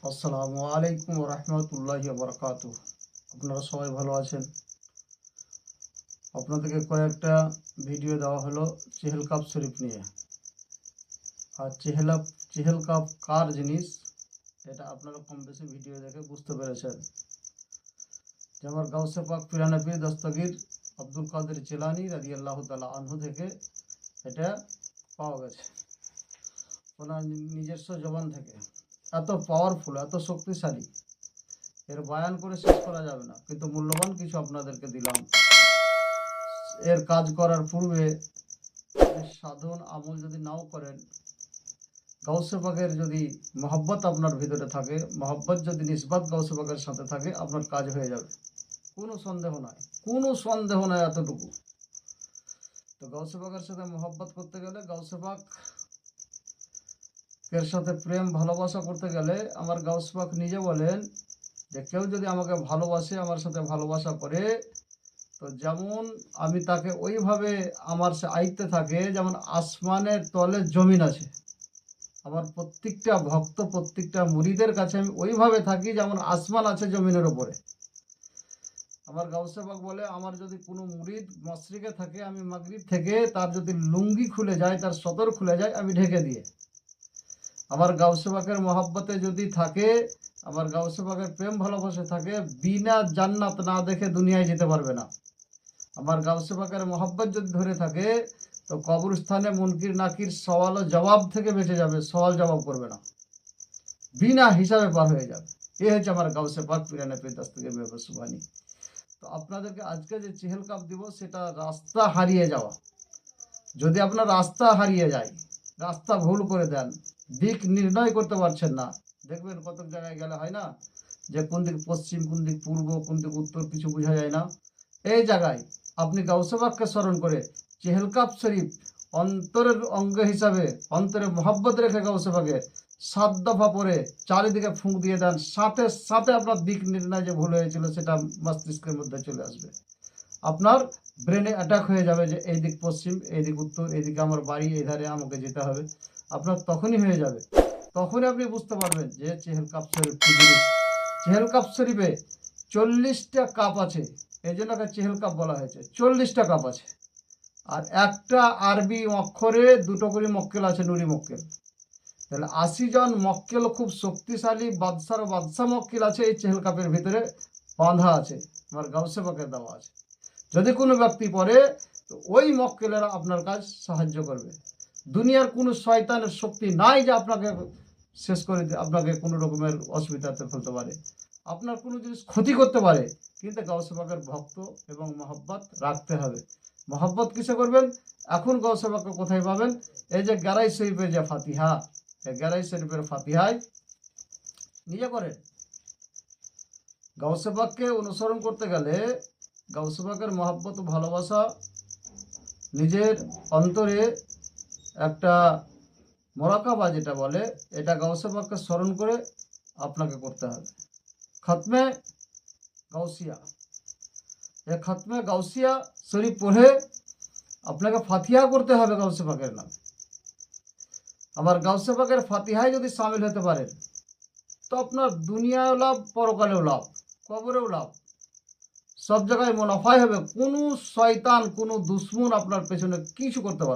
আসসালামু আলাইকুম রহমতুল্লাহি বারাকাতু। আপনারা সবাই ভালো আছেন? আপনাদেরকে কয়েকটা ভিডিও দেওয়া হলো চেহেলকাপ শরীফ নিয়ে। আর চেহেলকাপ কার জিনিস এটা আপনারা কম বেশি ভিডিও দেখে বুঝতে পেরেছেন। যে আমার গাউসে পাক পিরানা পীর দস্তগীর আব্দুল কাদের জিলানী রাদিয়াল্লাহু তাআলা আনহু থেকে এটা পাওয়া গেছে, ওনার নিজস্ব জবান থেকে। এত পাওয়ারফুল, এত শক্তিশালী, এর বয়ান করে শেষ করা যাবে না, কিন্তু মূল্যবান কিছু আপনাদেরকে দিলাম। এর কাজ করার পূর্বে সাধন আমল যদি নাও করেন, গাউসে পাকের যদি মহব্বত আপনার ভিতরে থাকে, মহব্বত যদি নিসবত গাউসে পাকের সাথে থাকে, আপনার কাজ হয়ে যাবে, কোনো সন্দেহ নাই, কোনো সন্দেহ নাই এতটুকু। তো গাউসে পাকের সাথে মহব্বত করতে গেলে, গাউসে পাক এর সাথে প্রেম ভালোবাসা করতে গেলে, আমার গাউসে পাক নিজে বলেন যে কেউ যদি আমাকে ভালোবাসে, আমার সাথে ভালোবাসা করে, তো যেমন আমি তাকে ওইভাবে আমার সে আইতে থাকে, যেমন আসমানের তলে জমিন আছে। আমার প্রত্যেকটা ভক্ত, প্রত্যেকটা মুরিদের কাছে আমি ওইভাবে থাকি যেমন আসমান আছে জমিনের ওপরে। আমার গাউসে পাক বলে, আমার যদি কোনো মুরিদ মশরিকে থাকে, আমি মাগরিব থেকে তার যদি লুঙ্গি খুলে যায়, তার সদর খুলে যায়, আমি ঢেকে দিয়ে। আমার গাউসে পাকের মহব্বতে যদি থাকে, আমার গাউসে পাকের প্রেম ভালোবাসা থাকে, বিনা জান্নাত না দেখে দুনিয়ায় যেতে পারবে না। আমার গাউসে পাকের মহব্বত যদি ধরে থাকে, তো কবরস্থানে মুনকির নাকির সওয়াল ও জবাব থেকে বেঁচে যাবে, সওয়াল জবাব করবে না, বিনা হিসাবে পার হয়ে যাবে। এ হচ্ছে আমার গাউসে পাক পিরানা পীর দস্তগীর সুবহানী। তো আপনাদেরকে আজকে যে চেহেলকাপ দিব, সেটা রাস্তা হারিয়ে যাওয়া। যদি আপনার রাস্তা হারিয়ে যায়, রাস্তা ভুল করে দেন, দিক নির্ণয় করতে পারছেন না, দেখবেন কত জায়গায় গেলে হয় না যে কোন দিক পশ্চিম, কোন দিক পূর্ব, কোন দিক উত্তর, কিছু বোঝা যায় না। এই জায়গায় আপনি গাউসে পাককে স্মরণ করে চেহেলকাপ শরীফ অন্তরের অঙ্গ হিসাবে, অন্তরে মহব্বত রেখে গাউসে পাকের 7 দফা পরে চারিদিকে ফুঁক দিয়ে দেন, সাথে সাথে আপনার দিক নির্ণয় যে ভুল হয়েছিল সেটা মস্তিষ্কের মধ্যে চলে আসবে। আপনার ব্রেনে অ্যাটাক হয়ে যাবে যে এই দিক পশ্চিম, এই দিক উত্তর, এইদিকে আমার বাড়ি, এই ধারে আমাকে যেতে হবে। আপনার তখনই হয়ে যাবে, তখনই আপনি বুঝতে পারবেন যে চেহেলকাপ শরীফ কি জিনিস। চেহেলকাপ শরীফে 40টা কাপ আছে, এই জন্য চেহেলকাপ বলা হয়েছে। 40টা কাপ আছে, আর একটা আরবি অক্ষরে 2টো করে মক্কেল আছে, নুরি মক্কেল। তাহলে 80 জন মক্কেল, খুব শক্তিশালী বাদশার বাদশাহ মক্কেল আছে এই চেহেলকাপের ভিতরে বাঁধা আছে, আমার গাউসে পাকের দেওয়া আছে। যদি কোনো ব্যক্তি পড়ে, তো ওই মক্কেলেরা আপনার কাজ সাহায্য করবে। দুনিয়ার কোনো শয়তানের শক্তি নাই যে আপনাকে শেষ করে আপনাকে কোনো রকমের অসুবিধাতে ফেলতে পারে, আপনার কোনো জিনিস ক্ষতি করতে পারে। কিন্তু গাউসে পাকের ভক্ত এবং মহব্বত রাখতে হবে। মহব্বত কিসে করবেন? এখন গাউসে পাককে কোথায় পাবেন? এই যে গারাই শরীফের যে ফাতিহা, এই গারাই শরীফের ফাতিহায় নিজে করেন। গাউসে পাককে অনুসরণ করতে গেলে গাউসে পাকের মহব্বত ভালোবাসা নিজের অন্তরে একটা মোরাকাবা যেটা বলে, এটা গাউসে পাককে স্মরণ করে আপনাকে করতে হবে। খতমে গাউসিয়া, এই খতমে গাউসিয়া শরীফ পড়ে আপনাকে ফাতিহা করতে হবে গাউসে পাকের নামে। আবার গাউসে পাকের ফাতিহায় যদি সামিল হতে পারেন, তো আপনার দুনিয়াও লাভ, পরকালেও লাভ, কবরেও লাভ, সব জায়গায় মুনাফাই হবে। কোনো শয়তান, কোনো দুশ্মন আপনার পেছনে কিছু করতে পারবে।